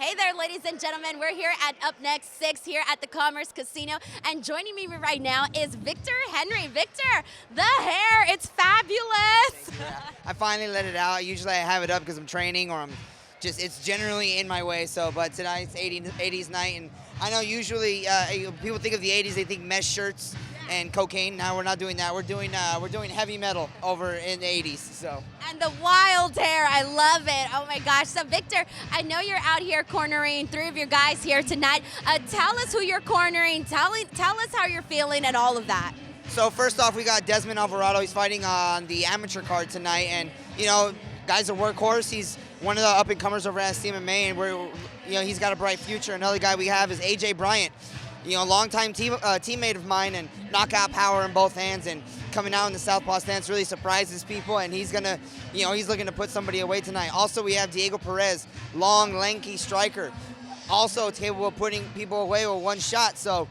Hey there, ladies and gentlemen. We're here at Up Next 6 here at the Commerce Casino. And joining me right now is Victor Henry. Victor, the hair, it's fabulous. I finally let it out. Usually I have it up because I'm training or it's generally in my way. But tonight's 80s night. And I know usually people think of the 80s, they think mesh shirts and cocaine. Now we're not doing that. We're doing heavy metal over in the 80s. So. And the wild hair, I love it. Oh my gosh. So Victor, I know you're out here cornering three of your guys here tonight. Tell us who you're cornering. Tell us how you're feeling and all of that. So first off, we got Desmond Alvarado. He's fighting on the amateur card tonight, and guy's a workhorse. He's one of the up-and-comers over at CMMA, and he's got a bright future. Another guy we have is AJ Bryant. Longtime teammate of mine, and knockout power in both hands, and coming out in the southpaw stance really surprises people, and he's looking to put somebody away tonight. Also, we have Diego Perez, long, lanky striker, also capable of putting people away with one shot. So,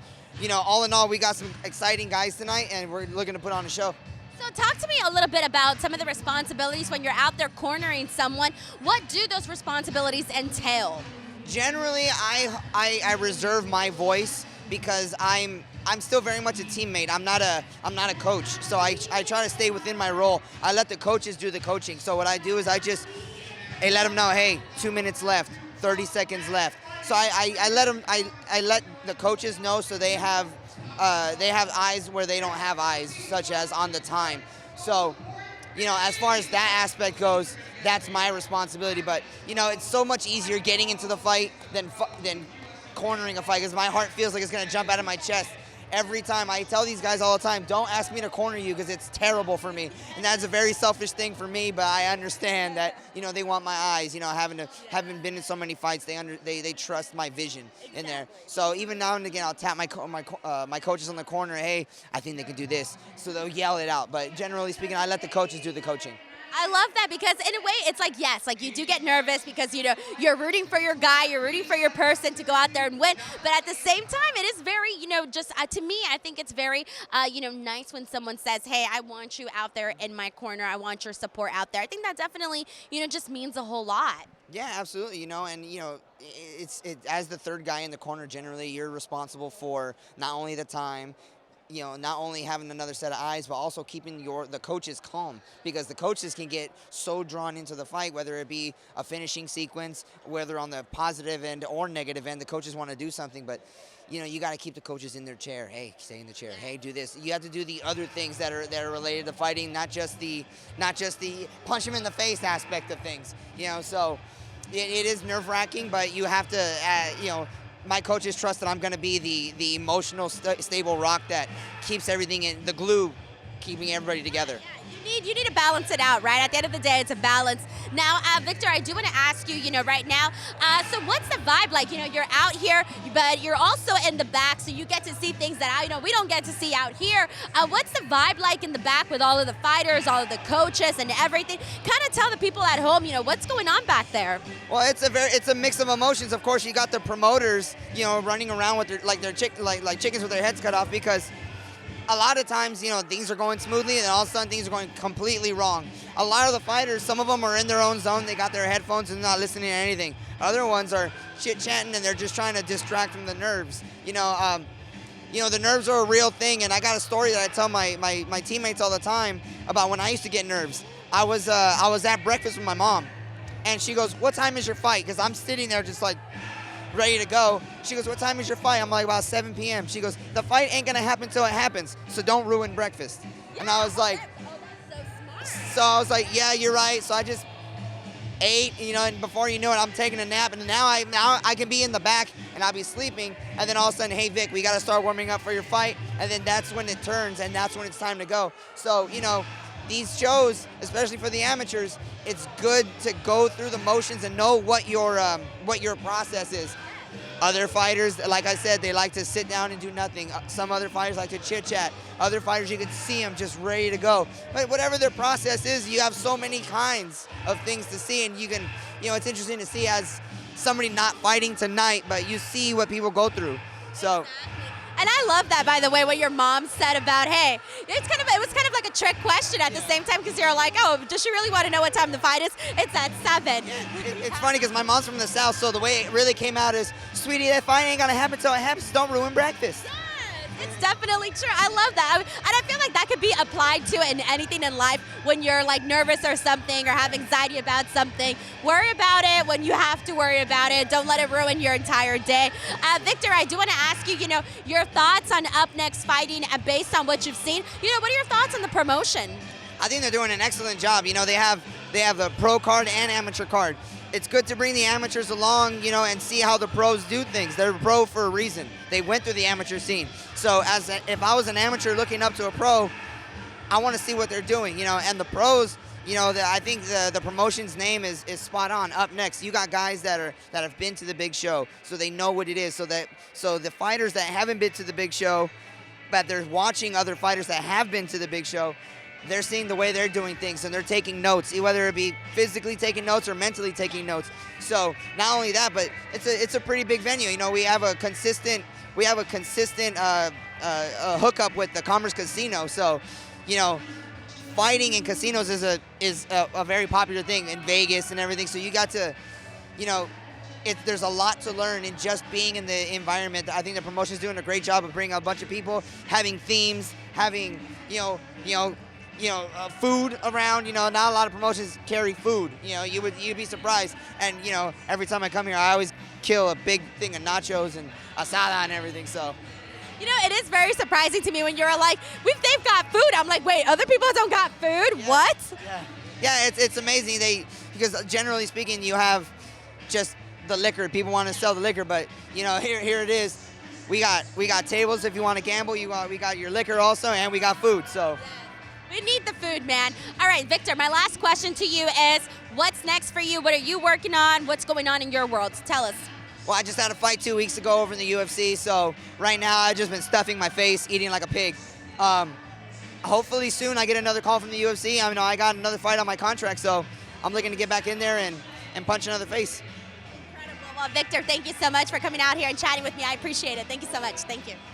all in all, we got some exciting guys tonight, and we're looking to put on a show. So talk to me a little bit about some of the responsibilities when you're out there cornering someone. What do those responsibilities entail? Generally, I reserve my voice because I'm still very much a teammate. I'm not a coach, so I try to stay within my role. I let the coaches do the coaching. So what I do is I let them know, hey, 2 minutes left, 30 seconds left. So I let the coaches know, so they have eyes where they don't have eyes, such as on the time. So, as far as that aspect goes, that's my responsibility. But it's so much easier getting into the fight than cornering a fight, because my heart feels like it's going to jump out of my chest every time. I tell these guys all the time, don't ask me to corner you because it's terrible for me. And that's a very selfish thing for me, but I understand that, they want my eyes, having been in so many fights, they trust my vision in there. So even now and again, I'll tap my coaches on the corner, hey, I think they can do this. So they'll yell it out. But generally speaking, I let the coaches do the coaching. I love that, because in a way it's like, yes, like you do get nervous because you're rooting for your guy, you're rooting for your person to go out there and win, but at the same time it is very, just to me, I think it's very nice when someone says, hey, I want you out there in my corner, I want your support out there. I think that definitely just means a whole lot. Yeah, absolutely. And it's as the third guy in the corner, generally you're responsible for not only the time, not only having another set of eyes, but also keeping the coaches calm, because the coaches can get so drawn into the fight, whether it be a finishing sequence, whether on the positive end or negative end, the coaches want to do something, but you got to keep the coaches in their chair. Hey, stay in the chair. Hey, do this. You have to do the other things that are related to fighting, not just the punch him in the face aspect of things. So it is nerve-wracking, but you have to my coaches trust that I'm going to be the emotional, stable rock that keeps everything in, the glue, keeping everybody together. Yeah, you need to balance it out, right? At the end of the day, it's a balance. Now, Victor, I do want to ask you, right now, so what's the vibe like? You're out here, but you're also in the back, so you get to see things that we don't get to see out here. What's the vibe like in the back with all of the fighters, all of the coaches, and everything? Kind of tell the people at home, what's going on back there. Well, it's a mix of emotions. Of course, you got the promoters, running around with their chickens with their heads cut off, because a lot of times, things are going smoothly, and then all of a sudden things are going completely wrong. A lot of the fighters, some of them are in their own zone. They got their headphones and not listening to anything. Other ones are chit-chatting, and they're just trying to distract from the nerves. The nerves are a real thing, and I got a story that I tell my teammates all the time about when I used to get nerves. I was at breakfast with my mom, and she goes, "What time is your fight?" Because I'm sitting there just like ready to go. She goes, "What time is your fight?" I'm like, "About 7 p.m. She goes, "The fight ain't gonna happen till it happens, so don't ruin breakfast." Yeah, and I was like, so I was like, yeah, you're right. So I just ate, and before you know it, I'm taking a nap, and now I can be in the back and I'll be sleeping, and then all of a sudden, hey Vic, we got to start warming up for your fight, and then that's when it turns, and that's when it's time to go. So these shows, especially for the amateurs, it's good to go through the motions and know what your process is. Other fighters, like I said, they like to sit down and do nothing. Some other fighters like to chit-chat. Other fighters, you can see them just ready to go. But whatever their process is, you have so many kinds of things to see, and you can, it's interesting to see as somebody not fighting tonight, but you see what people go through. So. Exactly. And I love that, by the way, what your mom said about, hey, it was kind of like a trick question at the same time, because you're like, oh, does she really want to know what time the fight is? It's at 7. It's funny because my mom's from the South, so the way it really came out is, sweetie, that fight ain't gonna happen till it happens. Don't ruin breakfast. It's definitely true. I love that. And I feel like that could be applied to in anything in life when you're like nervous or something or have anxiety about something. Worry about it when you have to worry about it. Don't let it ruin your entire day. Victor, I do want to ask you, your thoughts on Up Next fighting based on what you've seen. What are your thoughts on the promotion? I think they're doing an excellent job. They have the pro card and amateur card. It's good to bring the amateurs along, and see how the pros do things. They're pro for a reason. They went through the amateur scene. So if I was an amateur looking up to a pro, I want to see what they're doing, and the pros, I think the promotion's name is spot on. Up Next, you got guys that have been to the big show, so they know what it is. So the fighters that haven't been to the big show, but they're watching other fighters that have been to the big show, they're seeing the way they're doing things, and they're taking notes, whether it be physically taking notes or mentally taking notes. So not only that, but it's a pretty big venue. We have a consistent hookup with the Commerce Casino. So, fighting in casinos is a very popular thing in Vegas and everything. So you got to, there's a lot to learn in just being in the environment. I think the promotion's doing a great job of bringing a bunch of people, having themes, having food around. Not a lot of promotions carry food. You'd be surprised. And every time I come here, I always kill a big thing of nachos and asada and everything. So. It is very surprising to me when you're like, they've got food. I'm like, wait, other people don't got food? Yeah. What? Yeah, it's amazing. Because generally speaking, you have just the liquor. People want to sell the liquor, but here it is. We got tables if you want to gamble. We got your liquor also, and we got food. So. We need the food, man. All right, Victor, my last question to you is, what's next for you? What are you working on? What's going on in your world? Tell us. Well, I just had a fight 2 weeks ago over in the UFC, so right now I've just been stuffing my face, eating like a pig. Hopefully soon I get another call from the UFC. I got another fight on my contract, so I'm looking to get back in there and punch another face. Incredible. Well, Victor, thank you so much for coming out here and chatting with me. I appreciate it. Thank you so much. Thank you.